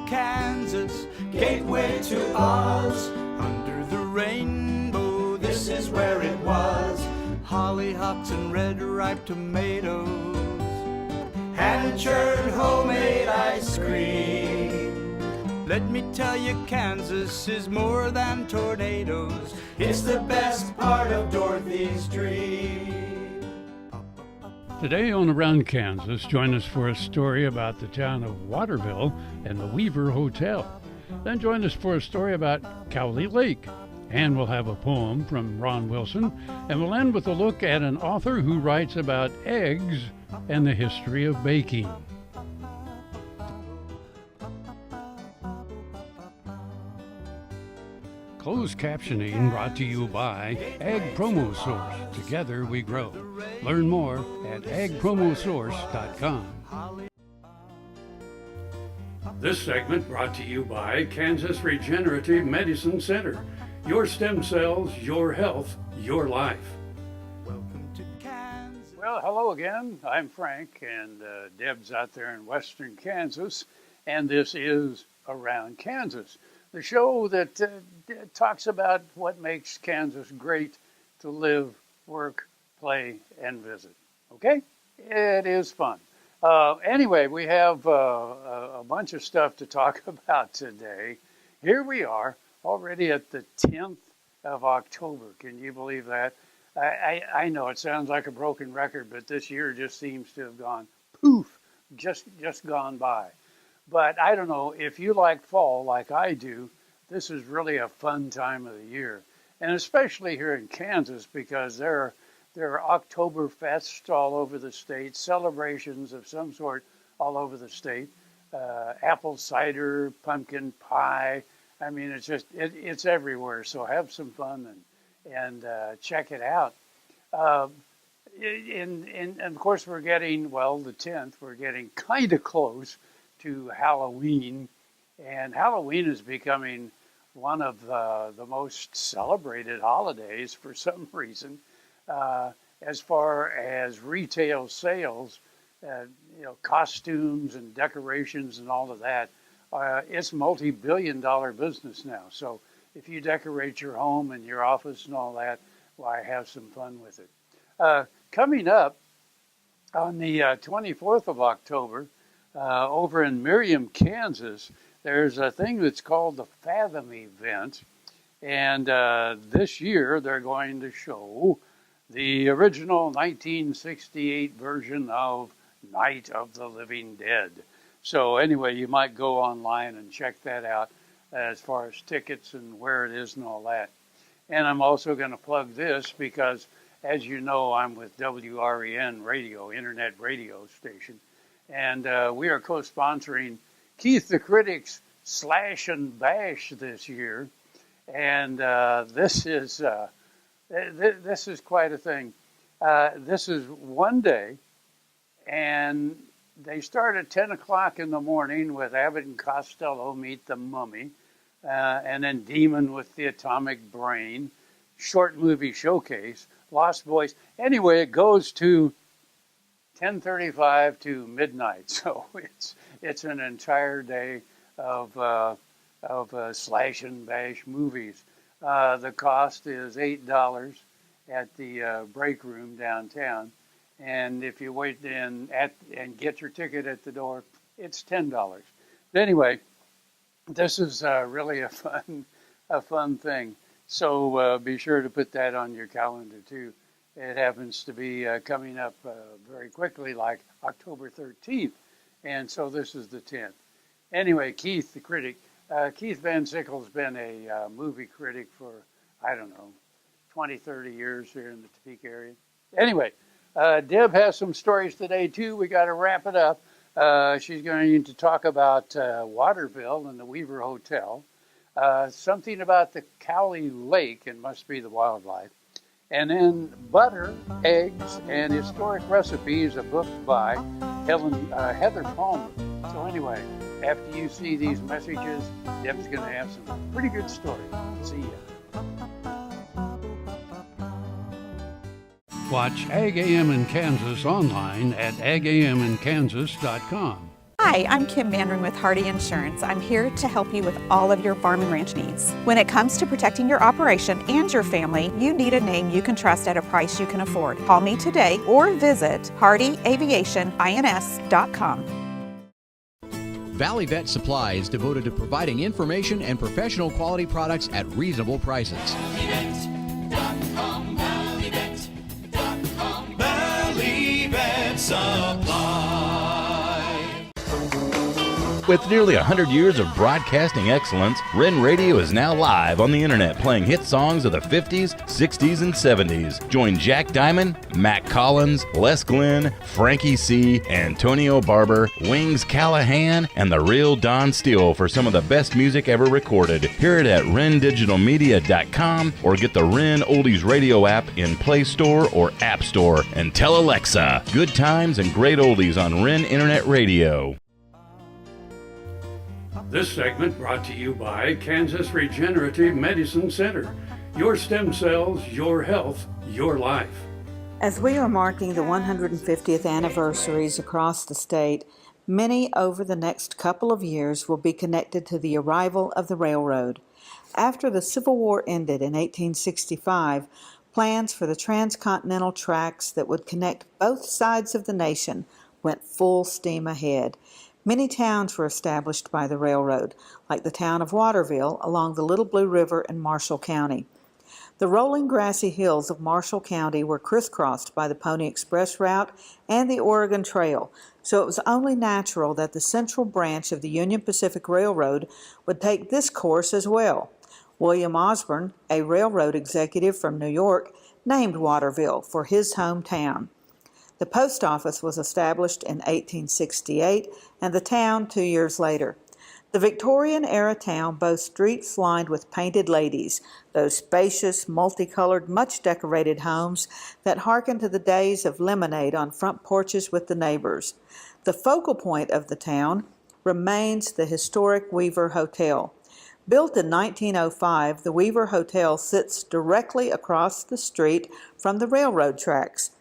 Kansas, gateway to Oz. Under the rainbow, this is where it was. Hollyhocks and red ripe tomatoes, hand-churned homemade ice cream. Let me tell you, Kansas is more than tornadoes. It's the best part of Dorothy's dream. Today on Around Kansas, join us for a story about the town of Waterville and the Weaver Hotel. Then join us for a story about Cowley Lake. And we'll have a poem from Ron Wilson. And we'll end with a look at an author who writes about eggs and the history of baking. Closed captioning brought to you by Ag Promo Source. Together we grow. Learn more at agpromosource.com. This segment brought to you by Kansas Regenerative Medicine Center. Your stem cells, your health, your life. Welcome to Kansas. Well, hello again. I'm Frank, and Deb's out there in western Kansas, and this is Around Kansas, the show that talks about what makes Kansas great to live, work, play, and visit. Okay? It is fun. Anyway, we have a bunch of stuff to talk about today. Here we are, already at the 10th of October. Can you believe that? I know it sounds like a broken record, but this year just seems to have gone poof, just gone by. But I don't know, if you like fall like I do, this is really a fun time of the year. And especially here in Kansas, because there are Oktoberfests all over the state, celebrations of some sort all over the state, apple cider, pumpkin pie. I mean, it's everywhere. So have some fun and check it out. And of course, we're getting, well, the 10th, we're getting kind of close to Halloween. And Halloween is becoming one of the most celebrated holidays for some reason. As far as retail sales, costumes and decorations and all of that, it's multi-billion-dollar business now. So if you decorate your home and your office and all that, why, have some fun with it. Coming up on the 24th of October, over in Merriam, Kansas, there's a thing that's called the Fathom event. And this year they're going to show the original 1968 version of Night of the Living Dead. So anyway, you might go online and check that out as far as tickets and where it is and all that. And I'm also going to plug this because, as you know, I'm with WREN Radio, Internet Radio Station. And we are co-sponsoring Keith the Critic's Slash and Bash this year. And this is quite a thing. This is one day, and they start at 10 o'clock in the morning with Abbott and Costello Meet the Mummy, and then Demon with the Atomic Brain, short movie showcase, Lost Boys. Anyway, it goes to 10:35 to midnight, so it's an entire day of slash and bash movies. The cost is $8 at the break room downtown. And if you wait and get your ticket at the door, it's $10. But anyway, this is really a fun thing. So be sure to put that on your calendar too. It happens to be coming up very quickly, like October 13th. And so this is the 10th. Anyway, Keith the Critic. Keith Van Sickle's been a movie critic for, 20, 30 years here in the Topeka area. Anyway, Deb has some stories today, too. We got to wrap it up. She's going to talk about Waterville and the Weaver Hotel, something about the Cowley Lake, and must be the wildlife, and then butter, eggs, and historic recipes, a book by Heather Palmer. So anyway, after you see these messages, Deb's going to have some pretty good stories. See ya. Watch Ag AM in Kansas online at agaminkansas.com. Hi, I'm Kim Mandarin with Hardy Insurance. I'm here to help you with all of your farm and ranch needs. When it comes to protecting your operation and your family, you need a name you can trust at a price you can afford. Call me today or visit hardyaviationins.com. Valley Vet Supply is devoted to providing information and professional quality products at reasonable prices. ValleyVet.com, ValleyVet.com, Valley Vet Supply. With nearly 100 years of broadcasting excellence, Ren Radio is now live on the internet playing hit songs of the 50s, 60s, and 70s. Join Jack Diamond, Matt Collins, Les Glenn, Frankie C., Antonio Barber, Wings Callahan, and the real Don Steele for some of the best music ever recorded. Hear it at rendigitalmedia.com or get the Ren Oldies Radio app in Play Store or App Store and tell Alexa, good times and great oldies on Ren Internet Radio. This segment brought to you by Kansas Regenerative Medicine Center. Your stem cells, your health, your life. As we are marking the 150th anniversaries across the state, many over the next couple of years will be connected to the arrival of the railroad. After the Civil War ended in 1865, plans for the transcontinental tracks that would connect both sides of the nation went full steam ahead. Many towns were established by the railroad, like the town of Waterville along the Little Blue River in Marshall County. The rolling grassy hills of Marshall County were crisscrossed by the Pony Express route and the Oregon Trail, so it was only natural that the central branch of the Union Pacific Railroad would take this course as well. William Osborne, a railroad executive from New York, named Waterville for his hometown. The post office was established in 1868 and the town 2 years later. The Victorian-era town boasts streets lined with painted ladies, those spacious, multicolored, much-decorated homes that hearken to the days of lemonade on front porches with the neighbors. The focal point of the town remains the historic Weaver Hotel. Built in 1905, the Weaver Hotel sits directly across the street from the railroad tracks.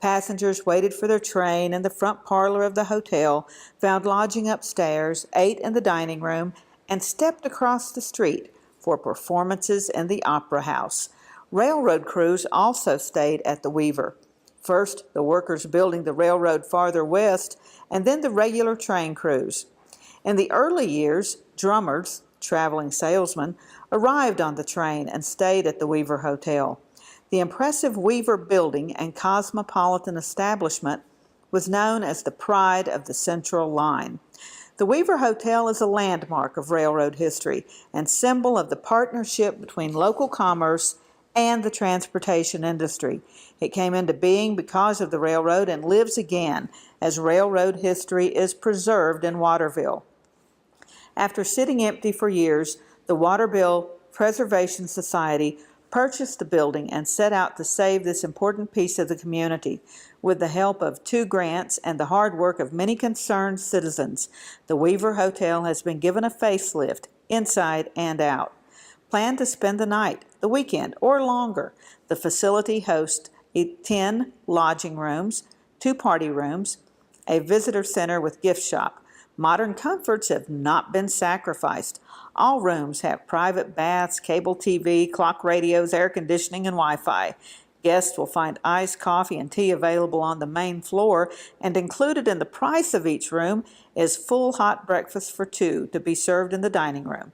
Passengers waited for their train in the front parlor of the hotel, found lodging upstairs, ate in the dining room, and stepped across the street for performances in the Opera House. Railroad crews also stayed at the Weaver. First, the workers building the railroad farther west, and then the regular train crews. In the early years, drummers, traveling salesmen, arrived on the train and stayed at the Weaver Hotel. The impressive Weaver building and cosmopolitan establishment was known as the pride of the Central Line. The Weaver Hotel is a landmark of railroad history and symbol of the partnership between local commerce and the transportation industry. It came into being because of the railroad and lives again as railroad history is preserved in Waterville. After sitting empty for years, the Waterville Preservation Society purchased the building and set out to save this important piece of the community. With the help of 2 grants and the hard work of many concerned citizens, the Weaver Hotel has been given a facelift, inside and out. Plan to spend the night, the weekend, or longer. The facility hosts 10 lodging rooms, 2 party rooms, a visitor center with gift shop. Modern comforts have not been sacrificed. All rooms have private baths, cable TV, clock radios, air conditioning, and Wi-Fi. Guests will find iced coffee and tea available on the main floor, and included in the price of each room is full hot breakfast for 2 to be served in the dining room.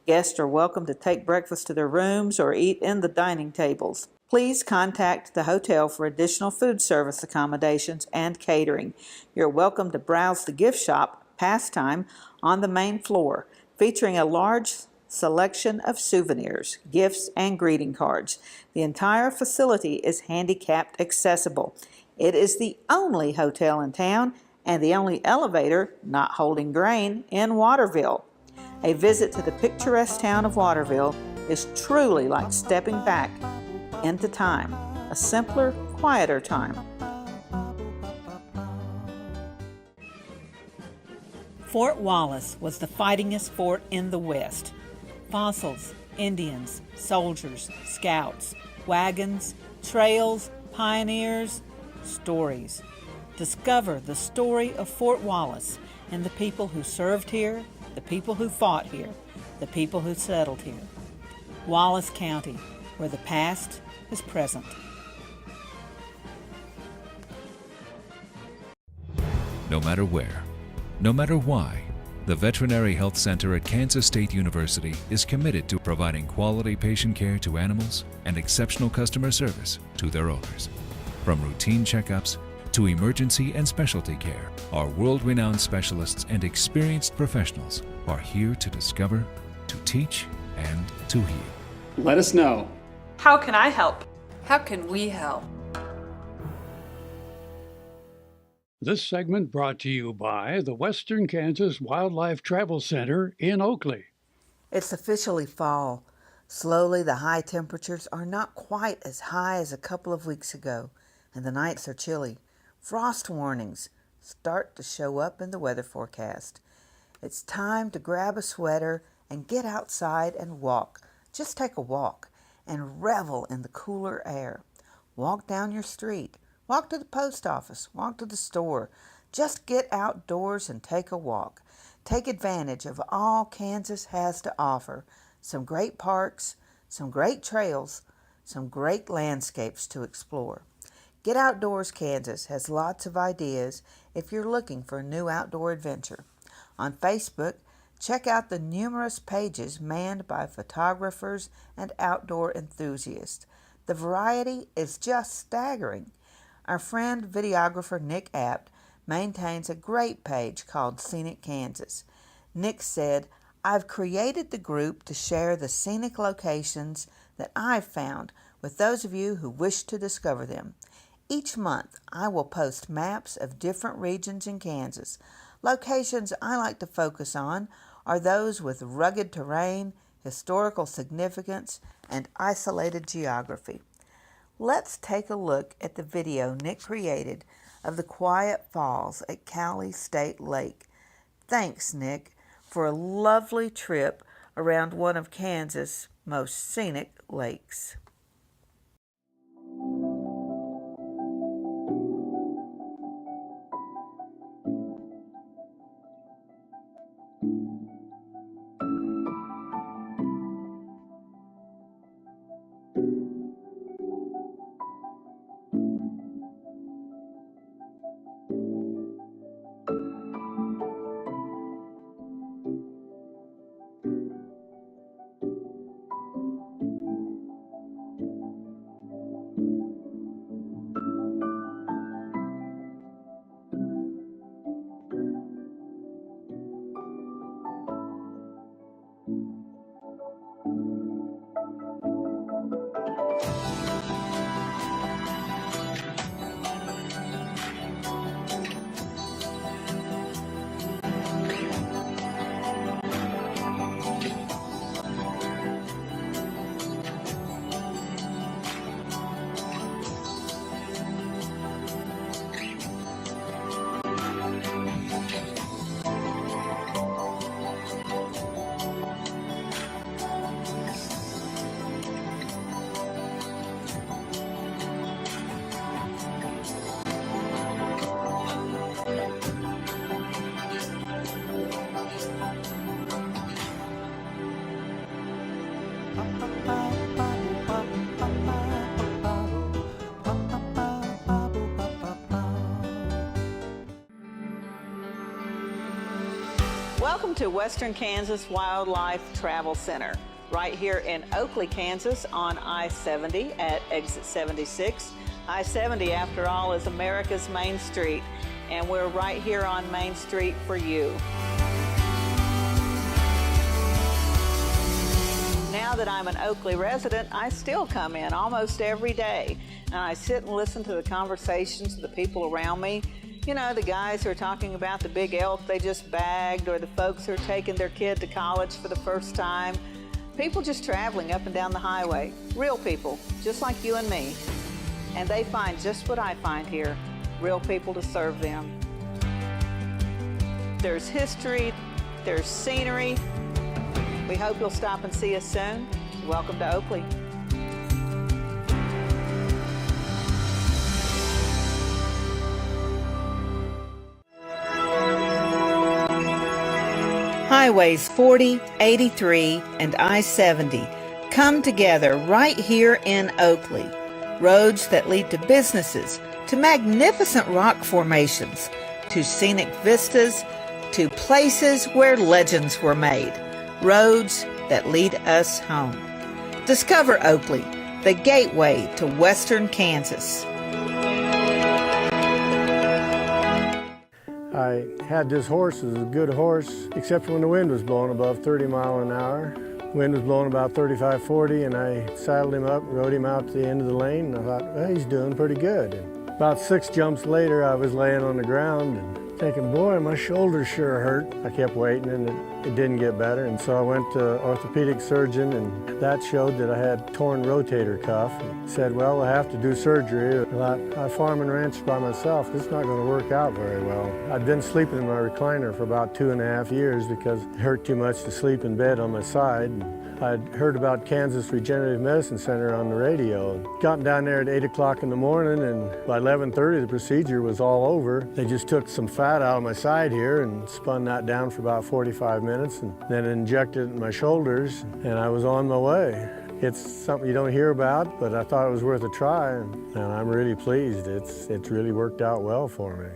Guests are welcome to take breakfast to their rooms or eat in the dining tables. Please contact the hotel for additional food service accommodations and catering. You're welcome to browse the gift shop, Pastime, on the main floor, featuring a large selection of souvenirs, gifts, and greeting cards. The entire facility is handicapped accessible. It is the only hotel in town and the only elevator not holding grain in Waterville. A visit to the picturesque town of Waterville is truly like stepping back into time, a simpler, quieter time. Fort Wallace was the fightingest fort in the West. Fossils, Indians, soldiers, scouts, wagons, trails, pioneers, stories. Discover the story of Fort Wallace and the people who served here, the people who fought here, the people who settled here. Wallace County, where the past is present. No matter where, no matter why, the Veterinary Health Center at Kansas State University is committed to providing quality patient care to animals and exceptional customer service to their owners. From routine checkups to emergency and specialty care, our world-renowned specialists and experienced professionals are here to discover, to teach, and to heal. Let us know. How can I help? How can we help? This segment brought to you by the Western Kansas Wildlife Travel Center in Oakley. It's officially fall. Slowly, the high temperatures are not quite as high as a couple of weeks ago, and the nights are chilly. Frost warnings start to show up in the weather forecast. It's time to grab a sweater and get outside and walk. Just take a walk and revel in the cooler air. Walk down your street. Walk to the post office. Walk to the store. Just get outdoors and take a walk. Take advantage of all Kansas has to offer. Some great parks, some great trails, some great landscapes to explore. Get Outdoors Kansas has lots of ideas if you're looking for a new outdoor adventure. On Facebook, check out the numerous pages manned by photographers and outdoor enthusiasts. The variety is just staggering. Our friend videographer Nick Apt maintains a great page called Scenic Kansas. Nick said, "I've created the group to share the scenic locations that I've found with those of you who wish to discover them. Each month, I will post maps of different regions in Kansas. Locations I like to focus on are those with rugged terrain, historical significance, and isolated geography." Let's take a look at the video Nick created of the quiet falls at Cowley Lake. Thanks, Nick, for a lovely trip around one of Kansas' most scenic lakes. Welcome to Western Kansas Wildlife Travel Center, right here in Oakley, Kansas on I-70 at exit 76. I-70, after all, is America's Main Street, and we're right here on Main Street for you. Now that I'm an Oakley resident, I still come in almost every day, and I sit and listen to the conversations of the people around me. You know, the guys who are talking about the big elk they just bagged, or the folks who are taking their kid to college for the first time. People just traveling up and down the highway. Real people, just like you and me. And they find just what I find here, real people to serve them. There's history, there's scenery. We hope you'll stop and see us soon. Welcome to Oakley. Highways 40, 83, and I-70 come together right here in Oakley. Roads that lead to businesses, to magnificent rock formations, to scenic vistas, to places where legends were made. Roads that lead us home. Discover Oakley, the gateway to western Kansas. I had this horse. It was a good horse, except for when the wind was blowing above 30 miles an hour. Wind was blowing about 35, 40, and I saddled him up and rode him out to the end of the lane, and I thought, well, he's doing pretty good. And about 6 jumps later, I was laying on the ground and thinking, boy, my shoulders sure hurt. I kept waiting, and it didn't get better, and so I went to orthopedic surgeon, and that showed that I had torn rotator cuff. And said, well, we'll have to do surgery. I farm and ranch by myself. This is not going to work out very well. I'd been sleeping in my recliner for about 2.5 years because it hurt too much to sleep in bed on my side. I'd heard about Kansas Regenerative Medicine Center on the radio. Gotten down there at 8 o'clock in the morning, and by 11:30 the procedure was all over. They just took some fat out of my side here and spun that down for about 45 minutes and then injected it in my shoulders, and I was on my way. It's something you don't hear about, but I thought it was worth a try, and I'm really pleased. It's really worked out well for me.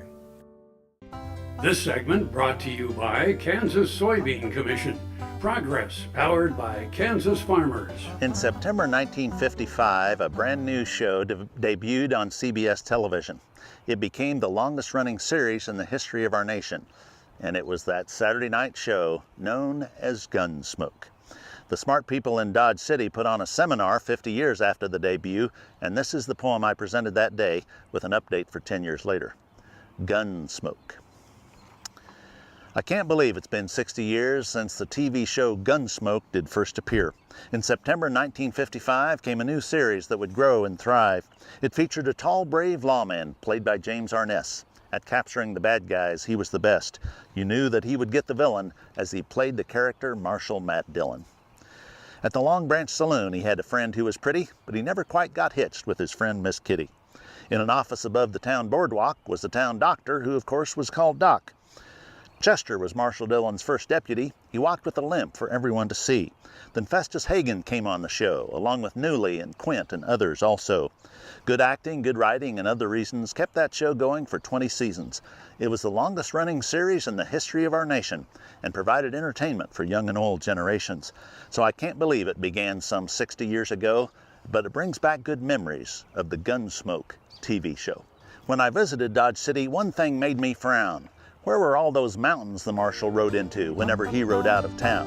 This segment brought to you by Kansas Soybean Commission. Progress powered by Kansas farmers. In September 1955, a brand new show debuted on CBS television. It became the longest running series in the history of our nation, and it was that Saturday night show known as Gunsmoke. The smart people in Dodge City put on a seminar 50 years after the debut, and this is the poem I presented that day with an update for 10 years later. Gunsmoke. I can't believe it's been 60 years since the TV show Gunsmoke did first appear. In September 1955 came a new series that would grow and thrive. It featured a tall, brave lawman played by James Arness. At capturing the bad guys, he was the best. You knew that he would get the villain as he played the character Marshal Matt Dillon. At the Long Branch Saloon, he had a friend who was pretty, but he never quite got hitched with his friend Miss Kitty. In an office above the town boardwalk was the town doctor, who of course was called Doc. Chester was Marshal Dillon's first deputy. He walked with a limp for everyone to see. Then Festus Hagen came on the show, along with Newley and Quint and others also. Good acting, good writing, and other reasons kept that show going for 20 seasons. It was the longest running series in the history of our nation and provided entertainment for young and old generations. So I can't believe it began some 60 years ago, but it brings back good memories of the Gunsmoke TV show. When I visited Dodge City, one thing made me frown. Where were all those mountains the marshal rode into whenever he rode out of town?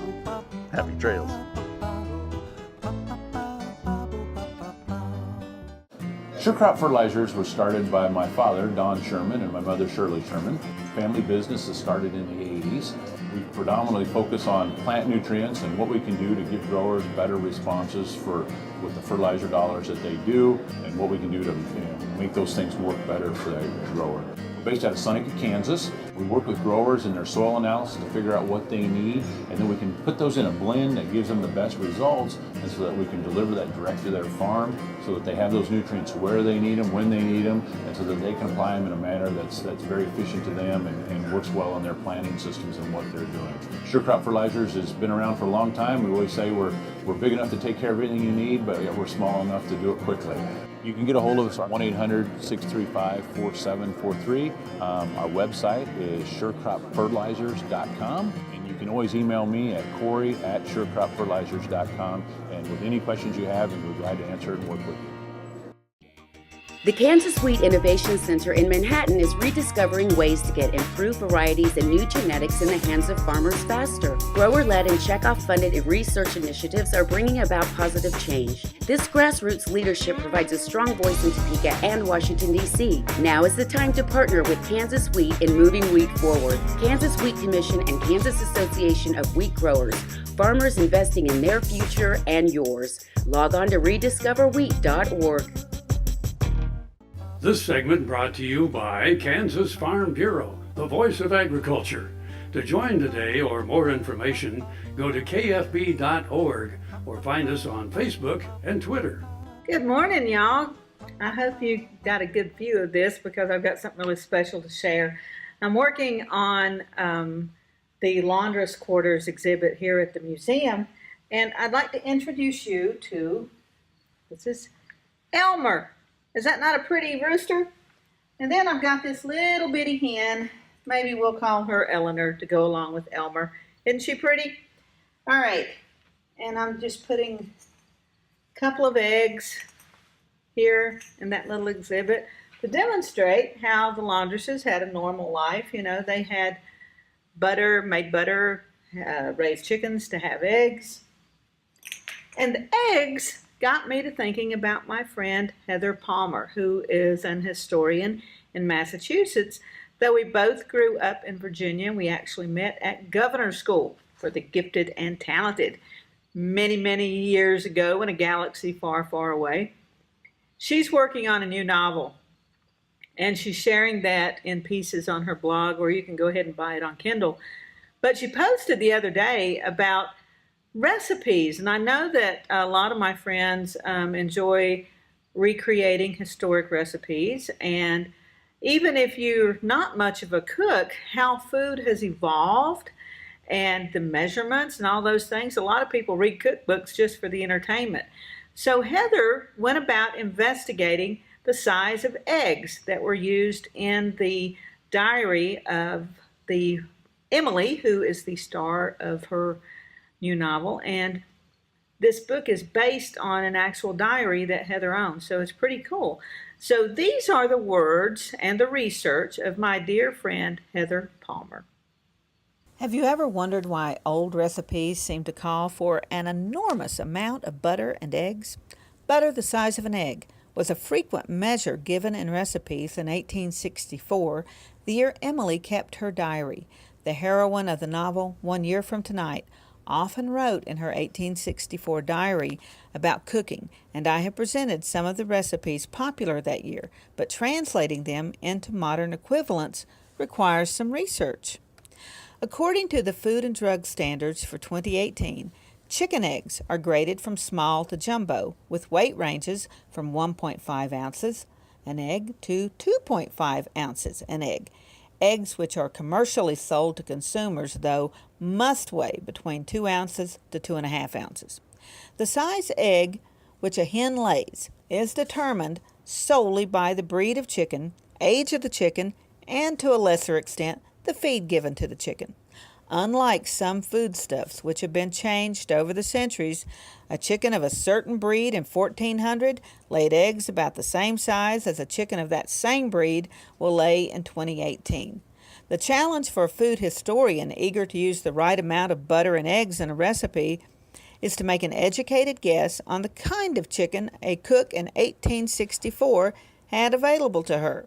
Happy trails. Sure Crop Fertilizers was started by my father, Don Sherman, and my mother, Shirley Sherman. Family business that started in the 80s. We predominantly focus on plant nutrients and what we can do to give growers better responses with the fertilizer dollars that they do, and what we can do to make those things work better for that grower. We're based out of Seneca, Kansas. We work with growers in their soil analysis to figure out what they need, and then we can put those in a blend that gives them the best results, and so that we can deliver that direct to their farm so that they have those nutrients where they need them, when they need them, and so that they can apply them in a manner that's very efficient to them and works well on their planting systems and what they're doing. Sure Crop Fertilizers has been around for a long time. We always say we're big enough to take care of everything you need, but we're small enough to do it quickly. You can get a hold of us at 1-800-635-4743. Our website is surecropfertilizers.com, and you can always email me at Corey@surecropfertilizers.com, and with any questions you have, and we're glad to answer and work with you. The Kansas Wheat Innovation Center in Manhattan is rediscovering ways to get improved varieties and new genetics in the hands of farmers faster. Grower-led and checkoff-funded research initiatives are bringing about positive change. This grassroots leadership provides a strong voice in Topeka and Washington, D.C. Now is the time to partner with Kansas Wheat in moving wheat forward. Kansas Wheat Commission and Kansas Association of Wheat Growers. Farmers investing in their future and yours. Log on to rediscoverwheat.org. This segment brought to you by Kansas Farm Bureau, the voice of agriculture. To join today or more information, go to kfb.org or find us on Facebook and Twitter. Good morning, y'all. I hope you got a good view of this because I've got something really special to share. I'm working on the laundress quarters exhibit here at the museum. And I'd like to introduce you to, this is Elmer. Is that not a pretty rooster? And then I've got this little bitty hen. Maybe we'll call her Eleanor to go along with Elmer. Isn't she pretty? All right. And I'm just putting a couple of eggs here in that little exhibit to demonstrate how the laundresses had a normal life. You know, they had butter, made butter, raised chickens to have eggs. And the eggs got me to thinking about my friend Heather Palmer, who is an historian in Massachusetts. Though we both grew up in Virginia, we actually met at Governor's School for the Gifted and Talented many, many years ago in a galaxy far, far away. She's working on a new novel, and she's sharing that in pieces on her blog, or you can go ahead and buy it on Kindle. But she posted the other day about recipes, and I know that a lot of my friends enjoy recreating historic recipes, and even if you're not much of a cook, how food has evolved and the measurements and all those things. A lot of people read cookbooks just for the entertainment. So Heather went about investigating the size of eggs that were used in the diary of the Emily, who is the star of her new novel. And this book is based on an actual diary that Heather owns, so it's pretty cool. So these are the words and the research of my dear friend Heather Palmer. Have you ever wondered why old recipes seem to call for an enormous amount of butter and eggs? Butter the size of an egg was a frequent measure given in recipes in 1864, the year Emily kept her diary. The heroine of the novel, One Year from Tonight, often wrote in her 1864 diary about cooking, and I have presented some of the recipes popular that year, but translating them into modern equivalents requires some research. According to the Food and Drug Standards for 2018, chicken eggs are graded from small to jumbo, with weight ranges from 1.5 ounces an egg to 2.5 ounces an egg. Eggs which are commercially sold to consumers, though, must weigh between 2 ounces to 2.5 ounces. The size egg which a hen lays is determined solely by the breed of chicken, age of the chicken, and to a lesser extent, the feed given to the chicken. Unlike some foodstuffs which have been changed over the centuries, a chicken of a certain breed in 1400 laid eggs about the same size as a chicken of that same breed will lay in 2018. The challenge for a food historian eager to use the right amount of butter and eggs in a recipe is to make an educated guess on the kind of chicken a cook in 1864 had available to her.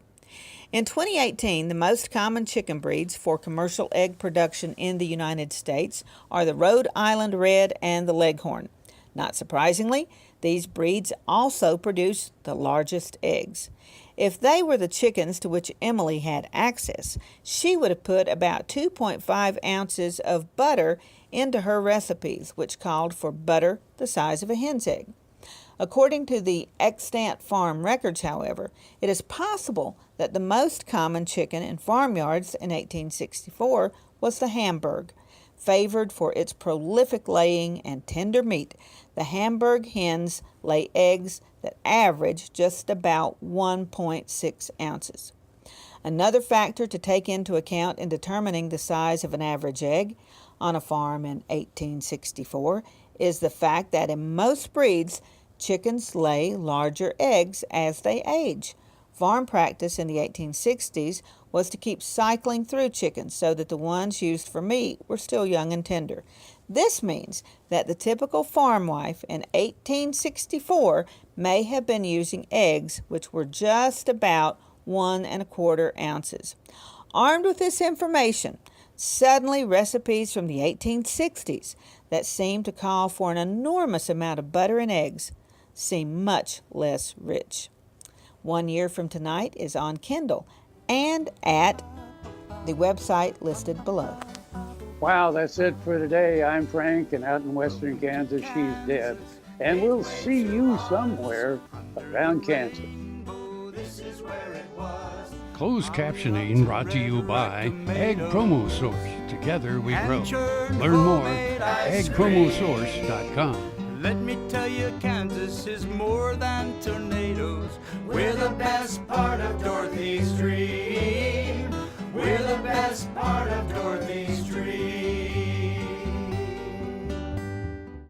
In 2018, the most common chicken breeds for commercial egg production in the United States are the Rhode Island Red and the Leghorn. Not surprisingly, these breeds also produce the largest eggs. If they were the chickens to which Emily had access, she would have put about 2.5 ounces of butter into her recipes, which called for butter the size of a hen's egg. According to the extant farm records, however, it is possible that the most common chicken in farmyards in 1864 was the Hamburg. Favored for its prolific laying and tender meat, the Hamburg hens lay eggs that average just about 1.6 ounces. Another factor to take into account in determining the size of an average egg on a farm in 1864 is the fact that in most breeds, chickens lay larger eggs as they age. Farm practice in the 1860s was to keep cycling through chickens so that the ones used for meat were still young and tender. This means that the typical farm wife in 1864 may have been using eggs which were just about 1.25 ounces. Armed with this information, suddenly recipes from the 1860s that seemed to call for an enormous amount of butter and eggs seem much less rich. 1 Year from Tonight is on Kindle and at the website listed below. Wow, that's it for today. I'm Frank, and out in western Kansas, she's dead. And we'll see you somewhere around Kansas. Closed captioning brought to you by Ag Promo Source. Together we grow. And churned Learn more homemade at ice agpromosource.com. Let me tell you, Kansas is more than tornadoes. We're the best